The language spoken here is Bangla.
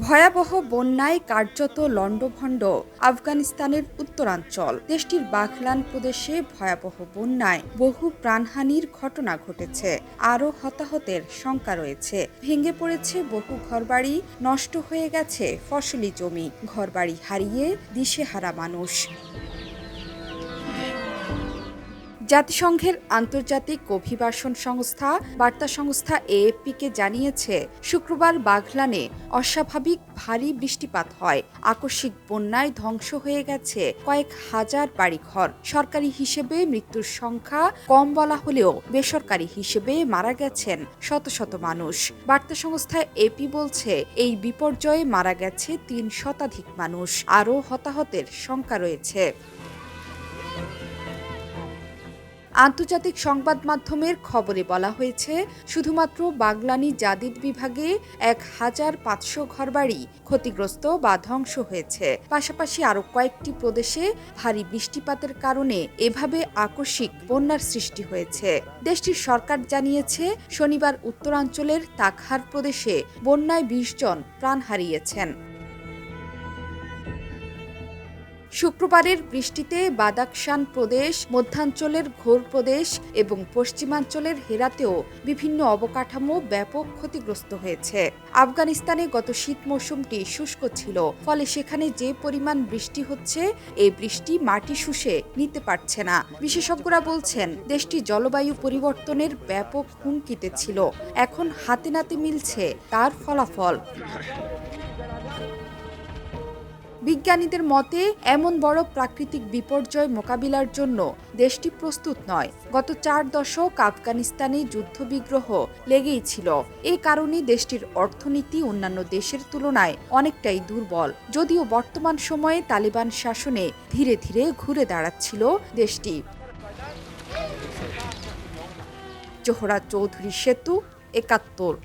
ভয়াবহ বন্যায় কার্যত লণ্ডভণ্ড আফগানিস্তানের উত্তরাঞ্চল। দেশটির বাঘলান প্রদেশে ভয়াবহ বন্যায় বহু প্রাণহানির ঘটনা ঘটেছে। আরও হতাহতের শঙ্কা রয়েছে। ভেঙে পড়েছে বহু ঘরবাড়ি, নষ্ট হয়ে গেছে ফসলি জমি, ঘরবাড়ি হারিয়ে দিশেহারা মানুষ। জাতিসংঘের আন্তর্জাতিক অভিবাসন সংস্থা বার্তা সংস্থা এএফপিকে জানিয়েছে, শুক্রবার বাঘলানে অস্বাভাবিক ভারী বৃষ্টিপাত হয়। আকস্মিক বন্যায় ধ্বংস হয়ে গেছে কয়েক হাজার বাড়িঘর। সরকারি হিসেবে মৃত্যুর সংখ্যা কম বলা হলেও বেসরকারি হিসেবে মারা গেছেন শত শত মানুষ। বার্তা সংস্থা এপি বলছে, এই বিপর্যয়ে মারা গেছে ৩ শতাধিক মানুষ। আরও হতাহতের শঙ্কা রয়েছে। আন্তর্জাতিক সংবাদ মাধ্যমের খবরে বলা হয়েছে, শুধুমাত্র বাগলানি জাদিদ বিভাগে ১৫০০ ঘরবাড়ি ক্ষতিগ্রস্ত বা ধ্বংস হয়েছে। পাশাপাশি আরও কয়েকটি প্রদেশে ভারী বৃষ্টিপাতের কারণে এভাবে আকস্মিক বন্যার সৃষ্টি হয়েছে। দেশটির সরকার জানিয়েছে, শনিবার উত্তরাঞ্চলের তাকহার প্রদেশে বন্যায় ২০ জন প্রাণ হারিয়েছেন। শুক্রবারের বৃষ্টিতে বাদাখশান প্রদেশ, মধ্যাঞ্চলের ঘোর প্রদেশ এবং পশ্চিমাঞ্চলের হেরাতেও বিভিন্ন অবকাঠামো ব্যাপক ক্ষতিগ্রস্ত হয়েছে। আফগানিস্তানে গত শীত মৌসুমটি শুষ্ক ছিল, ফলে সেখানে যে পরিমাণ বৃষ্টি হচ্ছে, এই বৃষ্টি মাটি শুষে নিতে পারছে না। বিশেষজ্ঞরা বলছেন, দেশটি জলবায়ু পরিবর্তনের ব্যাপক হুমকিতে ছিল। এখন হাতে নাতে মিলছে তার ফলাফল। বিজ্ঞানীদের মতে, এমন বড় প্রাকৃতিক বিপর্যয় মোকাবিলার জন্য দেশটি প্রস্তুত নয়। গত ৪ দশক আফগানিস্তানে যুদ্ধবিগ্রহ লেগেই ছিল। এই কারণে দেশটির অর্থনীতি অন্যান্য দেশের তুলনায় অনেকটাই দুর্বল। যদিও বর্তমান সময়ে তালিবান শাসনে ধীরে ধীরে ঘুরে দাঁড়াচ্ছিল দেশটি। জোহরা চৌধুরী সেতু, ৭১।